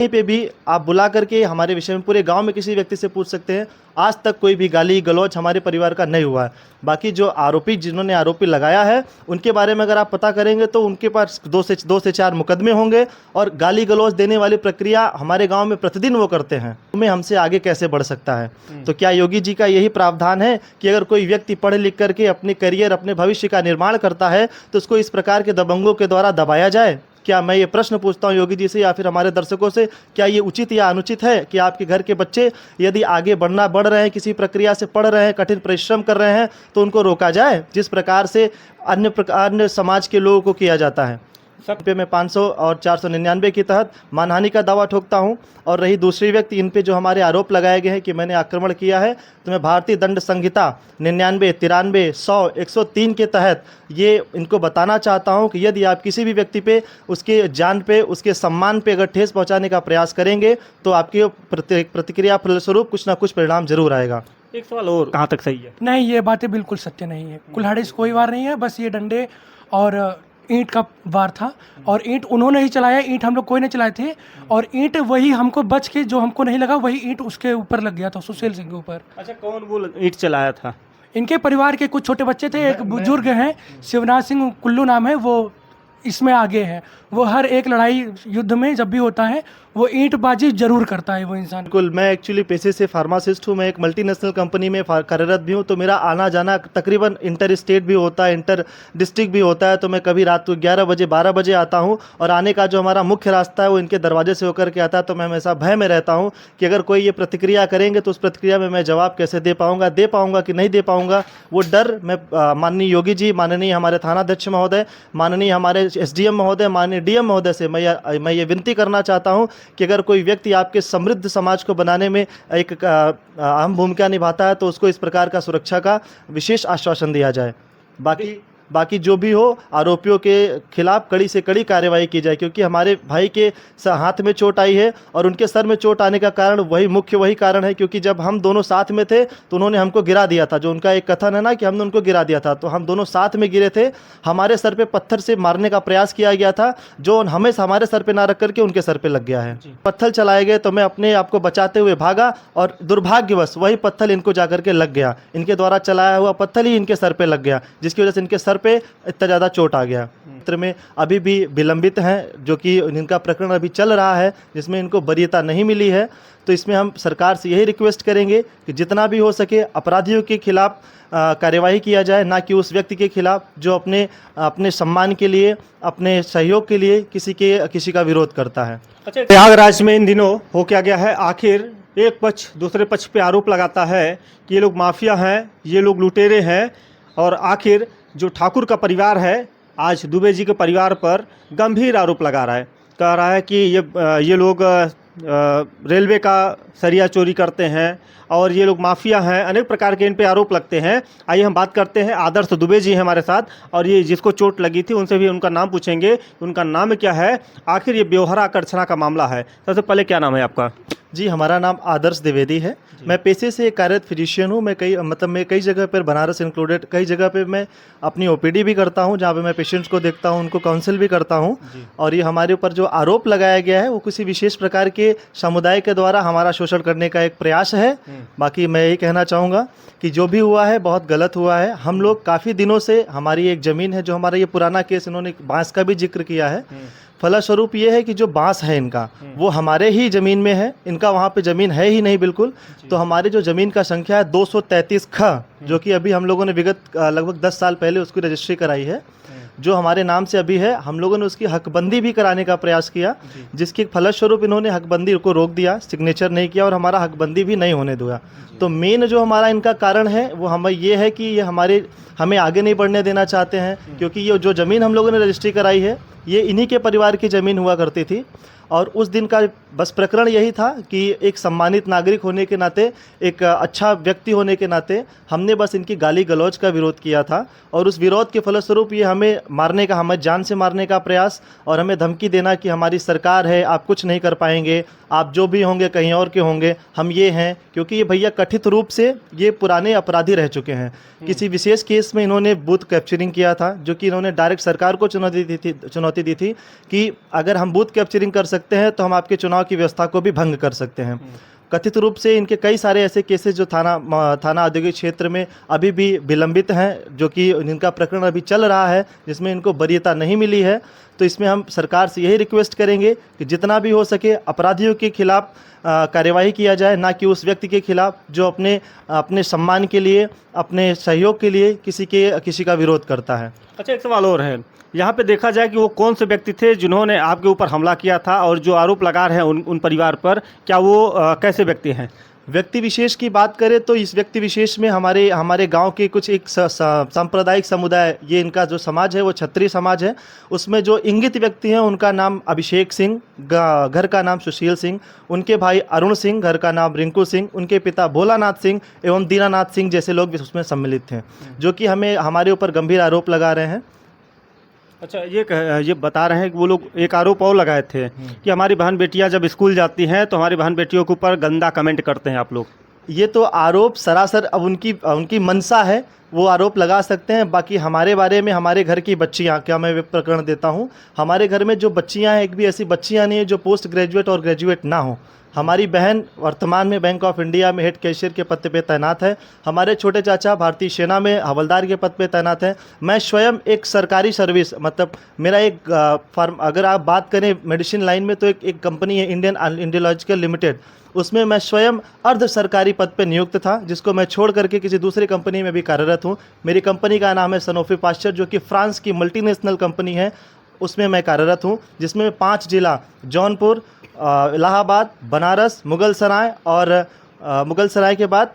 कहीं पे भी आप बुला करके हमारे विषय में पूरे गांव में किसी व्यक्ति से पूछ सकते हैं। आज तक कोई भी गाली गलौज हमारे परिवार का नहीं हुआ है। बाकी जो आरोपी जिन्होंने आरोपी लगाया है उनके बारे में अगर आप पता करेंगे तो उनके पास दो से चार मुकदमे होंगे और गाली गलौज देने वाली प्रक्रिया हमारे गांव में प्रतिदिन वो करते हैं। में हमसे आगे कैसे बढ़ सकता है? तो क्या योगी जी का यही प्रावधान है कि अगर कोई व्यक्ति पढ़ लिख करके अपने करियर अपने भविष्य का निर्माण करता है तो उसको इस प्रकार के दबंगों के द्वारा दबाया जाए? क्या मैं ये प्रश्न पूछता हूँ योगी जी से या फिर हमारे दर्शकों से, क्या ये उचित या अनुचित है कि आपके घर के बच्चे यदि आगे बढ़ रहे हैं, किसी प्रक्रिया से पढ़ रहे हैं, कठिन परिश्रम कर रहे हैं तो उनको रोका जाए जिस प्रकार से अन्य समाज के लोगों को किया जाता है? सब पे मैं 500 और 499 के तहत मानहानि का दावा ठोकता हूं। और रही दूसरी व्यक्ति, इन पे जो हमारे आरोप लगाए गए हैं कि मैंने आक्रमण किया है, तो मैं भारतीय दंड संहिता 99, 93, 100, 103 के तहत ये इनको बताना चाहता हूं कि यदि आप किसी भी व्यक्ति पे, उसके जान पे, उसके सम्मान पे अगर ठेस पहुंचाने का प्रयास करेंगे तो आपकी प्रतिक्रिया फलस्वरूप कुछ ना कुछ परिणाम जरूर आएगा। एक सवाल और, कहाँ तक सही है? नहीं, ये बातें बिल्कुल सत्य नहीं है। कुल्हाड़ी से कोई वार नहीं है, बस ये डंडे और ईंट का वार था। और ईंट उन्होंने ही चलाया, ईंट हम लोग कोई नहीं चलाए थे। और ईंट वही हमको बच के, जो हमको नहीं लगा वही ईंट उसके ऊपर लग गया था, सुशील सिंह के ऊपर। अच्छा, कौन वो ईंट चलाया था? इनके परिवार के कुछ छोटे बच्चे थे। एक बुजुर्ग हैं, शिवनाथ सिंह कुल्लू नाम है, वो इसमें आगे हैं। वो हर एक लड़ाई युद्ध में जब भी होता है वो ईंटबाजी जरूर करता है वो इंसान। बिल्कुल, मैं एक्चुअली पेशे से फार्मासिस्ट हूँ। मैं एक मल्टीनेशनल कंपनी में कार्यरत भी हूँ, तो मेरा आना जाना तकरीबन इंटर स्टेट भी होता है, इंटर डिस्ट्रिक्ट भी होता है। तो मैं कभी रात को 11 बजे 12 बजे आता हूँ और आने का जो हमारा मुख्य रास्ता है वो इनके दरवाजे से होकर के आता है। तो मैं हमेशा भय में रहता हूँ कि अगर कोई ये प्रतिक्रिया करेंगे तो उस प्रतिक्रिया में मैं जवाब कैसे दे पाऊँगा कि नहीं दे पाऊँगा। वो डर मैं माननीय योगी जी, माननीय हमारे थानाध्यक्ष महोदय, माननीय हमारे SDM महोदय, माननीय DM महोदय से मैं ये विनती करना चाहता हूँ कि अगर कोई व्यक्ति आपके समृद्ध समाज को बनाने में एक अहम भूमिका निभाता है तो उसको इस प्रकार का सुरक्षा का विशेष आश्वासन दिया जाए। बाकी जो भी हो, आरोपियों के खिलाफ कड़ी से कड़ी कार्रवाई की जाए, क्योंकि हमारे भाई के हाथ में चोट आई है और उनके सर में चोट आने का कारण वही कारण है क्योंकि जब हम दोनों साथ में थे तो उन्होंने हमको गिरा दिया था। जो उनका एक कथन है ना कि हमने उनको गिरा दिया था, तो हम दोनों साथ में गिरे थे। हमारे सर पे पत्थर से मारने का प्रयास किया गया था जो हमारे सर पे ना रख करके उनके सर पे लग गया है। पत्थर चलाए गए तो मैं अपने आप को बचाते हुए भागा और दुर्भाग्यवश वही पत्थर इनको जाकर के लग गया। इनके द्वारा चलाया हुआ पत्थर ही इनके सर पे लग गया, जिसकी वजह से इनके सर पे इतना ज़्यादा चोट आ गया। चित्र में अभी भी विलंबित हैं, जो कि इनका प्रकरण अभी चल रहा है, जिसमें इनको वरीयता नहीं मिली है। तो इसमें हम सरकार से यही रिक्वेस्ट करेंगे कि जितना भी हो सके अपराधियों के खिलाफ कार्यवाही किया जाए, ना कि उस व्यक्ति के खिलाफ जो अपने सम्मान के लिए, अपने सहयोग के लिए किसी का विरोध करता है। अच्छा, प्रयागराज में इन दिनों हो क्या गया है, आखिर एक पक्ष दूसरे पक्ष पे आरोप लगाता है कि ये लोग माफिया हैं, ये लोग लुटेरे हैं। और आखिर जो ठाकुर का परिवार है आज दुबे जी के परिवार पर गंभीर आरोप लगा रहा है, कह रहा है कि ये लोग रेलवे का सरिया चोरी करते हैं और ये लोग माफिया हैं। अनेक प्रकार के इन पे आरोप लगते हैं। आइए हम बात करते हैं, आदर्श दुबे जी हैं हमारे साथ और ये जिसको चोट लगी थी उनसे भी उनका नाम पूछेंगे, उनका नाम क्या है, आखिर ये ब्योहरा आकर्षणा का मामला है। सबसे पहले क्या नाम है आपका? जी, हमारा नाम आदर्श द्विवेदी है। मैं पेशे से एक कार्यरत फिजिशियन हूँ। मैं कई जगह पर, बनारस इंक्लूडेड, कई जगह पे मैं अपनी OPD भी करता हूँ, जहाँ पे मैं पेशेंट्स को देखता हूँ, उनको काउंसिल भी करता हूँ। और ये हमारे ऊपर जो आरोप लगाया गया है वो किसी विशेष प्रकार के समुदाय के द्वारा हमारा शोषण करने का एक प्रयास है। बाकी मैं यही कहना चाहूँगा कि जो भी हुआ है बहुत गलत हुआ है। हम लोग काफ़ी दिनों से, हमारी एक ज़मीन है, जो हमारा ये पुराना केस, इन्होंने बांस का भी जिक्र किया है। फलस्वरूप ये है कि जो बांस है इनका वो हमारे ही ज़मीन में है, इनका वहाँ पे ज़मीन है ही नहीं बिल्कुल। तो हमारे जो ज़मीन का संख्या है 233 ख, जो कि अभी हम लोगों ने विगत लगभग 10 साल पहले उसकी रजिस्ट्री कराई है, जो हमारे नाम से अभी है। हम लोगों ने उसकी हकबंदी भी कराने का प्रयास किया, जिसके फलस्वरूप इन्होंने हकबंदी को रोक दिया, सिग्नेचर नहीं किया और हमारा हकबंदी भी नहीं होने दिया। तो मेन जो हमारा इनका कारण है वो हमें ये है कि ये हमें आगे नहीं बढ़ने देना चाहते हैं, क्योंकि ये जो ज़मीन हम लोगों ने रजिस्ट्री कराई है ये इन्हीं के परिवार की ज़मीन हुआ करती थी। और उस दिन का बस प्रकरण यही था कि एक सम्मानित नागरिक होने के नाते, एक अच्छा व्यक्ति होने के नाते हमने बस इनकी गाली गलौज का विरोध किया था। और उस विरोध के फलस्वरूप ये हमें जान से मारने का प्रयास और हमें धमकी देना कि हमारी सरकार है, आप कुछ नहीं कर पाएंगे, आप जो भी होंगे कहीं और के होंगे, हम ये हैं। क्योंकि ये भैया कथित रूप से ये पुराने अपराधी रह चुके हैं। किसी विशेष केस में इन्होंने बूथ कैप्चरिंग किया था, जो कि इन्होंने डायरेक्ट सरकार को चुनौती चुनौती दी थी कि अगर हम बूथ कैप्चरिंग कर सकते हैं तो हम आपके चुनाव की व्यवस्था को भी भंग कर सकते हैं। कथित रूप से इनके कई सारे ऐसे केसेस जो थाना औद्योगिक क्षेत्र में अभी भी विलंबित हैं, जो कि इनका प्रकरण अभी चल रहा है, जिसमें इनको वरीयता नहीं मिली है। तो इसमें हम सरकार से यही रिक्वेस्ट करेंगे कि जितना भी हो सके अपराधियों के खिलाफ कार्यवाही किया जाए, ना कि उस व्यक्ति के खिलाफ जो अपने सम्मान के लिए, अपने सहयोग के लिए किसी का विरोध करता है। अच्छा, एक सवाल और है, यहाँ पे देखा जाए कि वो कौन से व्यक्ति थे जिन्होंने आपके ऊपर हमला किया था, और जो आरोप लगा रहे हैं उन परिवार पर, क्या वो कैसे व्यक्ति हैं? व्यक्ति विशेष की बात करें तो इस व्यक्ति विशेष में हमारे गांव के कुछ एक सांप्रदायिक समुदाय, ये इनका जो समाज है वो क्षत्रिय समाज है, उसमें जो इंगित व्यक्ति हैं उनका नाम अभिषेक सिंह, घर का नाम सुशील सिंह, उनके भाई अरुण सिंह, घर का नाम रिंकू सिंह, उनके पिता भोलानाथ सिंह एवं दीनानाथ सिंह जैसे लोग भी उसमें सम्मिलित थे, जो कि हमारे ऊपर गंभीर आरोप लगा रहे हैं। अच्छा, ये बता रहे हैं कि वो लोग एक आरोप और लगाए थे कि हमारी बहन बेटियां जब स्कूल जाती हैं तो हमारी बहन बेटियों के ऊपर गंदा कमेंट करते हैं आप लोग। ये तो आरोप सरासर अब उनकी मंशा है, वो आरोप लगा सकते हैं। बाकी हमारे बारे में, हमारे घर की बच्चियां, क्या मैं प्रकरण देता हूं, हमारे घर में जो बच्चियां हैं, एक भी ऐसी बच्चियां नहीं है जो पोस्ट ग्रेजुएट और ग्रेजुएट ना हो। हमारी बहन वर्तमान में बैंक ऑफ इंडिया में हेड कैशियर के पद पे तैनात है। हमारे छोटे चाचा भारतीय सेना में हवलदार के पद पे तैनात है। मैं स्वयं एक सरकारी सर्विस, मतलब मेरा एक फर्म, अगर आप बात करें मेडिसिन लाइन में तो एक कंपनी है इंडियन इंडियोलॉजिकल लिमिटेड, उसमें मैं स्वयं अर्ध सरकारी पद पे नियुक्त था, जिसको मैं छोड़ करके किसी दूसरी कंपनी में भी कार्यरत हूँ। मेरी कंपनी का नाम है सनोफी पास्चर, जो कि फ्रांस की मल्टीनेशनल कंपनी है, उसमें मैं कार्यरत हूँ, जिसमें 5 जिला जौनपुर, इलाहाबाद, बनारस, मुगलसराय और मुगलसराय के बाद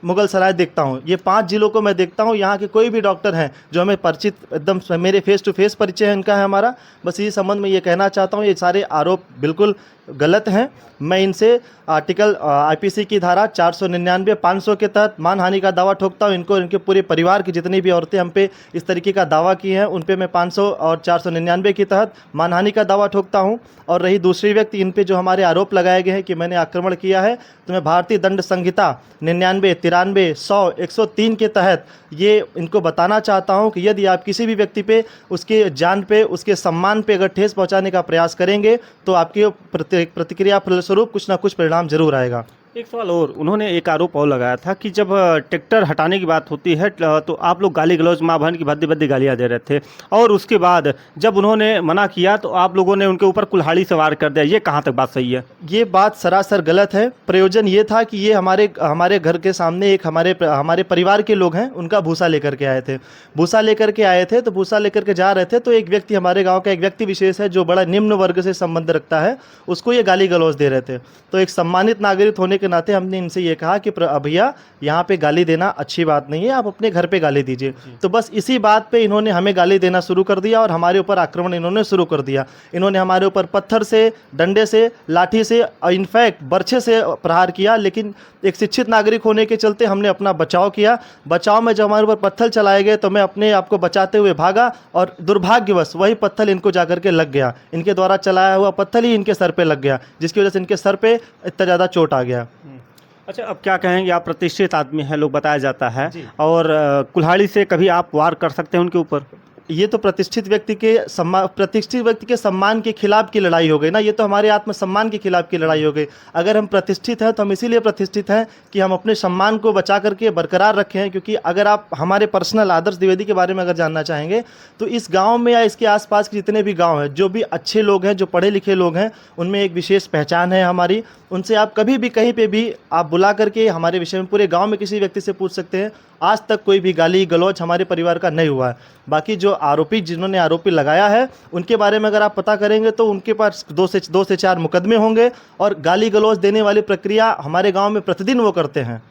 मुगलसराय देखता हूँ। ये 5 जिलों को मैं देखता हूँ। यहाँ के कोई भी डॉक्टर हैं जो हमें परिचित, एकदम मेरे फेस टू फेस परिचय है इनका है हमारा। बस इसी संबंध में ये कहना चाहता हूँ, ये सारे आरोप बिल्कुल गलत हैं। मैं इनसे आर्टिकल आईपीसी की धारा 499, 500 के तहत मानहानि का दावा ठोकता हूँ। इनके पूरे परिवार की जितनी भी औरतें हम पे इस तरीके का दावा की हैं, उन पे मैं 500 और 499 के तहत मानहानि का दावा ठोकता हूँ। और रही दूसरी व्यक्ति, इन पे जो हमारे आरोप लगाए गए हैं कि मैंने आक्रमण किया है, तो मैं भारतीय दंड संहिता 99, 93, 100, 103 के तहत ये इनको बताना चाहता हूं कि यदि आप किसी भी व्यक्ति पे, उसके जान पे, उसके सम्मान पे अगर ठेस पहुंचाने का प्रयास करेंगे तो आपके प्रतिक्रिया फलस्वरूप कुछ ना कुछ परिणाम जरूर आएगा। एक सवाल और, उन्होंने एक आरोप और लगाया था कि जब ट्रैक्टर हटाने की बात होती है तो आप लोग गाली गलौज, माँ बहन की भद्दी भद्दी गालियाँ दे रहे थे, और उसके बाद जब उन्होंने मना किया तो आप लोगों ने उनके ऊपर कुल्हाड़ी से वार कर दिया। ये कहाँ तक बात सही है? ये बात सरासर गलत है। प्रयोजन ये था कि ये हमारे घर के सामने एक हमारे परिवार के लोग हैं, उनका भूसा लेकर के आए थे। भूसा लेकर के आए थे तो भूसा लेकर के जा रहे थे, तो एक व्यक्ति, हमारे गाँव का एक व्यक्ति विशेष है जो बड़ा निम्न वर्ग से संबंध रखता है, उसको ये गाली गलौज दे रहे थे। तो एक सम्मानित नागरिक होने के नाते हमने इनसे ये कहा कि भैया यहाँ पे गाली देना अच्छी बात नहीं है, आप अपने घर पे गाली दीजिए। तो बस इसी बात पे इन्होंने हमें गाली देना शुरू कर दिया और हमारे ऊपर आक्रमण इन्होंने शुरू कर दिया। इन्होंने हमारे ऊपर पत्थर से, डंडे से, लाठी से और इनफैक्ट बर्छे से प्रहार किया। लेकिन एक शिक्षित नागरिक होने के चलते हमने अपना बचाव किया। बचाव में जब हमारे ऊपर पत्थर चलाए गए तो मैं अपने आप को बचाते हुए भागा, और दुर्भाग्यवश वही पत्थर इनको जाकर के लग गया। इनके द्वारा चलाया हुआ पत्थर ही इनके सर पे लग गया, जिसकी वजह से इनके सर पे इतना ज़्यादा चोट आ गया। अच्छा, अब क्या कहेंगे, आप प्रतिष्ठित आदमी हैं, लोग बताया जाता है, और कुल्हाड़ी से कभी आप वार कर सकते हैं उनके ऊपर? ये तो प्रतिष्ठित व्यक्ति के सम्मान के खिलाफ की लड़ाई हो गई ना। ये तो हमारे आत्मसम्मान के खिलाफ की लड़ाई हो गई। अगर हम प्रतिष्ठित हैं तो हम इसीलिए प्रतिष्ठित हैं कि हम अपने सम्मान को बचा करके बरकरार रखें हैं। क्योंकि अगर आप हमारे पर्सनल आदर्श द्विवेदी के बारे में अगर जानना चाहेंगे तो इस गांव में या इसके आसपास के जितने भी गांव हैं, जो भी अच्छे लोग हैं, जो पढ़े लिखे लोग हैं, उनमें एक विशेष पहचान है हमारी। उनसे आप कभी भी कहीं पे भी आप बुला करके हमारे विषय में पूरे गांव में किसी व्यक्ति से पूछ सकते हैं। आज तक कोई भी गाली गलौज हमारे परिवार का नहीं हुआ है। बाकी जो जिन्होंने आरोपी लगाया है, उनके बारे में अगर आप पता करेंगे तो उनके पास 2 से 4 मुकदमे होंगे, और गाली गलौज देने वाली प्रक्रिया हमारे गांव में प्रतिदिन वो करते हैं।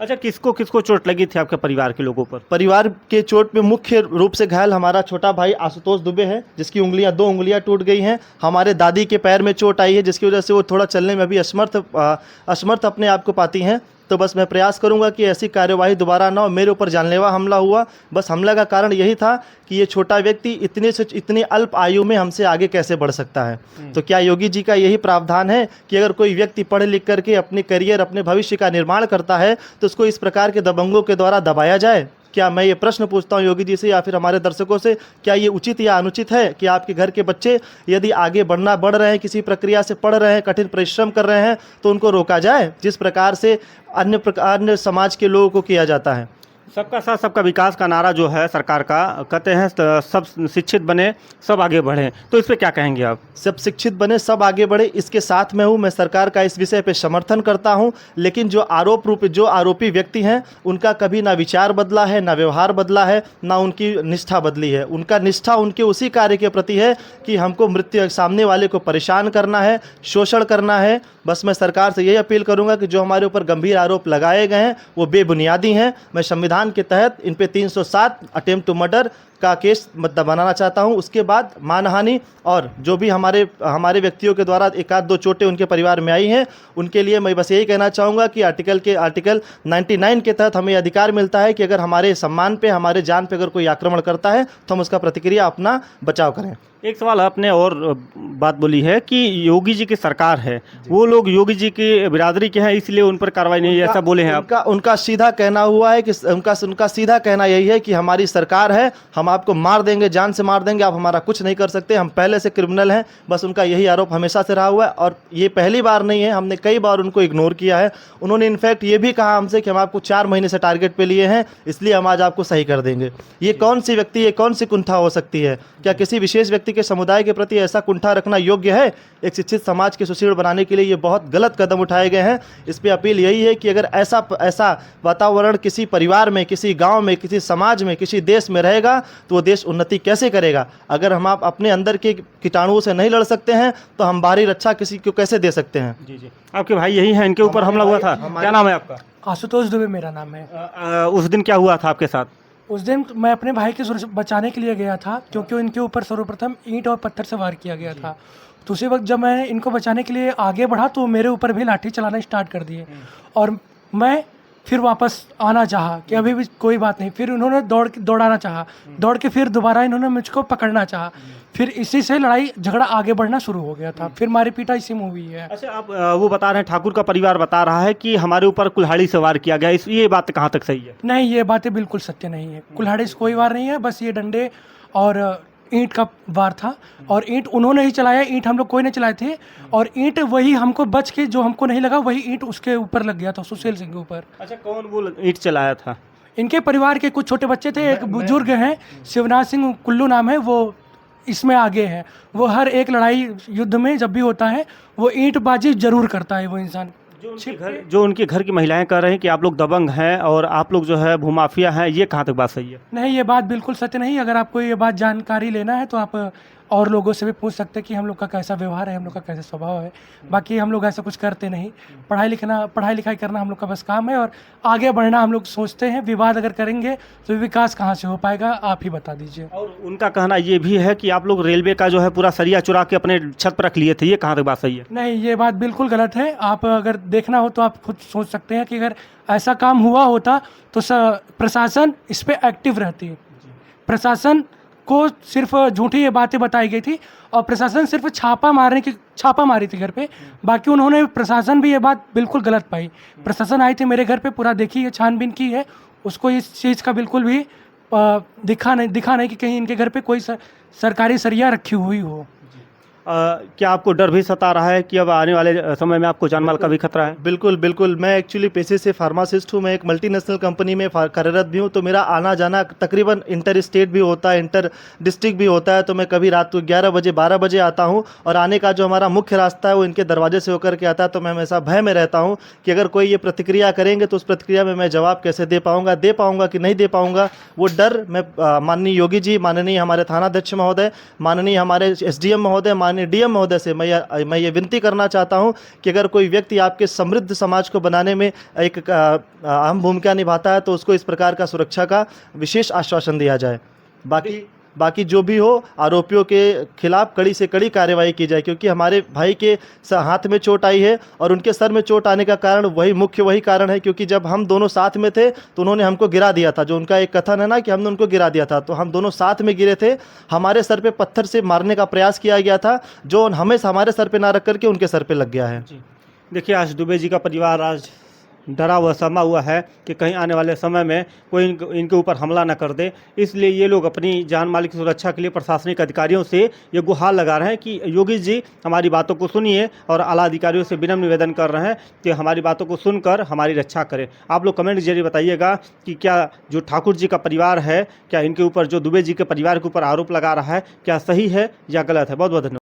अच्छा, किसको चोट लगी थी आपके परिवार के लोगों पर? परिवार के चोट में मुख्य रूप से घायल हमारा छोटा भाई आशुतोष दुबे है, जिसकी 2 उंगलियां टूट गई हैं। हमारे दादी के पैर में चोट आई है, जिसकी वजह से वो थोड़ा चलने में अभी असमर्थ अपने आप को पाती हैं। तो बस मैं प्रयास करूंगा कि ऐसी कार्यवाही दोबारा ना हो। मेरे ऊपर जानलेवा हमला हुआ, बस हमला का कारण यही था कि ये छोटा व्यक्ति इतनी अल्प आयु में हमसे आगे कैसे बढ़ सकता है। तो क्या योगी जी का यही प्रावधान है कि अगर कोई व्यक्ति पढ़ लिख करके अपने करियर, अपने भविष्य का निर्माण करता है तो उसको इस प्रकार के दबंगों के द्वारा दबाया जाए? क्या मैं ये प्रश्न पूछता हूँ योगी जी से या फिर हमारे दर्शकों से, क्या ये उचित या अनुचित है कि आपके घर के बच्चे यदि आगे बढ़ रहे हैं, किसी प्रक्रिया से पढ़ रहे हैं, कठिन परिश्रम कर रहे हैं, तो उनको रोका जाए जिस प्रकार से अन्य समाज के लोगों को किया जाता है? सबका साथ सबका विकास का नारा जो है सरकार का, कहते हैं सब शिक्षित बने सब आगे बढ़ें, तो इस पे क्या कहेंगे आप? सब शिक्षित बने सब आगे बढ़े, इसके साथ में हूँ। मैं सरकार का इस विषय पे समर्थन करता हूँ, लेकिन जो आरोपी व्यक्ति हैं उनका कभी ना विचार बदला है, ना व्यवहार बदला है, ना उनकी निष्ठा बदली है। उनका निष्ठा उनके उसी कार्य के प्रति है कि हमको सामने वाले को परेशान करना है, शोषण करना है। बस मैं सरकार से यही अपील करूंगा कि जो हमारे ऊपर गंभीर आरोप लगाए गए हैं वो बेबुनियादी हैं। मैं संविधान के तहत इन पे 307 अटेम्प्ट टू मर्डर का केस बनाना चाहता हूं। उसके बाद मानहानि और जो भी हमारे व्यक्तियों के द्वारा एक आध दो चोटें उनके परिवार में आई हैं, उनके लिए मैं बस यही कहना चाहूँगा कि आर्टिकल 99 के तहत हमें अधिकार मिलता है कि अगर हमारे सम्मान पे, हमारे जान पे अगर कोई आक्रमण करता है तो हम उसका प्रतिक्रिया अपना बचाव करें। एक सवाल आपने और बात बोली है कि योगी जी की सरकार है, वो लोग योगी जी की बिरादरी के हैं इसलिए उन पर कार्रवाई नहीं है, ऐसा बोले हैं आप? उनका सीधा कहना हुआ है कि उनका सीधा कहना यही है कि हमारी सरकार है, हम आपको मार देंगे, जान से मार देंगे, आप हमारा कुछ नहीं कर सकते, हम पहले से क्रिमिनल हैं। बस उनका यही आरोप हमेशा से रहा हुआ है और ये पहली बार नहीं है, हमने कई बार उनको इग्नोर किया है। उन्होंने इनफैक्ट ये भी कहा हमसे कि हम आपको 4 महीने से टारगेट पे लिए हैं, इसलिए हम आज आपको सही कर देंगे। ये कौन सी व्यक्ति, ये कौन सी कुंठा हो सकती है? क्या किसी विशेष व्यक्ति के समुदाय के प्रति ऐसा कुंठा रखना योग्य है? एक शिक्षित समाज के सुशील बनाने के लिए ये बहुत गलत कदम उठाए गए हैं। इस पे अपील यही है कि अगर ऐसा वातावरण किसी परिवार में, किसी गांव में, किसी समाज में, किसी देश में रहेगा तो वो देश उन्नति कैसे करेगा? अगर हम आप अपने अंदर के कीटाणुओं से नहीं लड़ सकते हैं तो हम बाहरी रक्षा किसी को कैसे दे सकते हैं? जी। आपके भाई यही हैं, इनके ऊपर हमला हुआ था, क्या नाम है आपका? आशुतोष दुबे मेरा नाम है। उस दिन क्या हुआ था आपके साथ? उस दिन मैं अपने भाई के बचाने के लिए गया था, क्योंकि इनके ऊपर सर्वप्रथम ईंट और पत्थर से वार किया गया था। तो उसी वक्त जब मैं इनको बचाने के लिए आगे बढ़ा तो मेरे ऊपर भी लाठी चलाना स्टार्ट कर दिए और मैं फिर वापस आना चाहा कि अभी भी कोई बात नहीं। फिर उन्होंने दौड़ाना चाहा, दौड़ के फिर दोबारा इन्होंने मुझको पकड़ना चाहा। फिर इसी से लड़ाई झगड़ा आगे बढ़ना शुरू हो गया था। फिर मारी पीटा इसी में हुई है। अच्छा, आप वो बता रहे हैं, ठाकुर का परिवार बता रहा है कि हमारे ऊपर कुल्हाड़ी से वार किया गया, ये बात कहाँ तक सही है? नहीं, ये बातें बिल्कुल सत्य नहीं है। कुल्हाड़ी से कोई वार नहीं है, बस ये डंडे और ईंट का वार था और ईंट उन्होंने ही चलाया, ईंट हम लोग कोई नहीं चलाए थे। और ईंट वही हमको बच के, जो हमको नहीं लगा वही ईंट उसके ऊपर लग गया था, सुशील सिंह के ऊपर। अच्छा, कौन वो ईंट चलाया था? इनके परिवार के कुछ छोटे बच्चे थे, एक बुजुर्ग हैं, शिवनाथ सिंह कुल्लू नाम है, वो इसमें आगे हैं। वो हर एक लड़ाई युद्ध में जब भी होता है वो ईंटबाजी जरूर करता है वो इंसान। जो उनके घर की महिलाएं कह रहे हैं कि आप लोग दबंग हैं और आप लोग जो है भूमाफिया हैं, ये कहाँ तक बात सही है? नहीं, ये बात बिल्कुल सत्य नहीं। अगर आपको ये बात जानकारी लेना है तो आप और लोगों से भी पूछ सकते हैं कि हम लोग का कैसा व्यवहार है, हम लोग का कैसा स्वभाव है। बाकी हम लोग ऐसा कुछ करते नहीं। पढ़ाई लिखाई करना हम लोग का बस काम है और आगे बढ़ना हम लोग सोचते हैं। विवाद अगर करेंगे तो विकास कहाँ से हो पाएगा, आप ही बता दीजिए। और उनका कहना ये भी है कि आप लोग रेलवे का जो है पूरा सरिया चुरा के अपने छत पर रख लिए थे, ये कहाँ तक बात सही है? नहीं, ये बात बिल्कुल गलत है। आप अगर देखना हो तो आप खुद सोच सकते हैं कि अगर ऐसा काम हुआ होता तो प्रशासन इस पर एक्टिव रहती। प्रशासन को सिर्फ झूठी ये बातें बताई गई थी और प्रशासन सिर्फ छापा मारी थी घर पे। बाकी उन्होंने, प्रशासन भी ये बात बिल्कुल गलत पाई। प्रशासन आई थी मेरे घर पे, पूरा देखी है, छानबीन की है, उसको इस चीज़ का बिल्कुल भी दिखा नहीं कि कहीं इनके घर पे कोई सरकारी सरिया रखी हुई हो। क्या आपको डर भी सता रहा है कि अब आने वाले समय में आपको जानमाल का भी खतरा है? बिल्कुल। मैं एक्चुअली पेशे से फार्मासिस्ट हूँ। मैं एक मल्टीनेशनल कंपनी में कार्यरत भी हूँ, तो मेरा आना जाना तकरीबन इंटर स्टेट भी होता है, इंटर डिस्ट्रिक्ट भी होता है। तो मैं कभी रात को 11 बजे 12 बजे आता हूँ और आने का जो हमारा मुख्य रास्ता है वो इनके दरवाजे से होकर के आता है। तो मैं हमेशा भय में रहता हूँ कि अगर कोई ये प्रतिक्रिया करेंगे तो उस प्रतिक्रिया में मैं जवाब कैसे दे पाऊँगा कि नहीं दे पाऊँगा। वो डर मैं माननीय योगी जी, माननीय हमारे थानाध्यक्ष महोदय, माननीय हमारे SDM महोदय, डीएम महोदय से मैं ये विनती करना चाहता हूं कि अगर कोई व्यक्ति आपके समृद्ध समाज को बनाने में एक अहम भूमिका निभाता है तो उसको इस प्रकार का सुरक्षा का विशेष आश्वासन दिया जाए। बाकी जो भी हो, आरोपियों के खिलाफ कड़ी से कड़ी कार्रवाई की जाए, क्योंकि हमारे भाई के हाथ में चोट आई है और उनके सर में चोट आने का कारण वही कारण है क्योंकि जब हम दोनों साथ में थे तो उन्होंने हमको गिरा दिया था। जो उनका एक कथन है ना कि हमने उनको गिरा दिया था, तो हम दोनों साथ में गिरे थे। हमारे सर पे पत्थर से मारने का प्रयास किया गया था, जो हमें हमारे सर पे ना रख करके उनके सर पे लग गया है। देखिए, आज दुबे जी का परिवार आज डरा हुआ समा हुआ है कि कहीं आने वाले समय में कोई इनके ऊपर हमला न कर दे। इसलिए ये लोग अपनी जान माल की सुरक्षा के लिए प्रशासनिक अधिकारियों से ये गुहार लगा रहे हैं कि योगी जी हमारी बातों को सुनिए, और आला अधिकारियों से विनम्र निवेदन कर रहे हैं कि हमारी बातों को सुनकर हमारी रक्षा करें। आप लोग कमेंट जरिए बताइएगा कि क्या जो ठाकुर जी का परिवार है, क्या इनके ऊपर जो दुबे जी के परिवार के ऊपर आरोप लगा रहा है, क्या सही है या गलत है। बहुत बहुत धन्यवाद।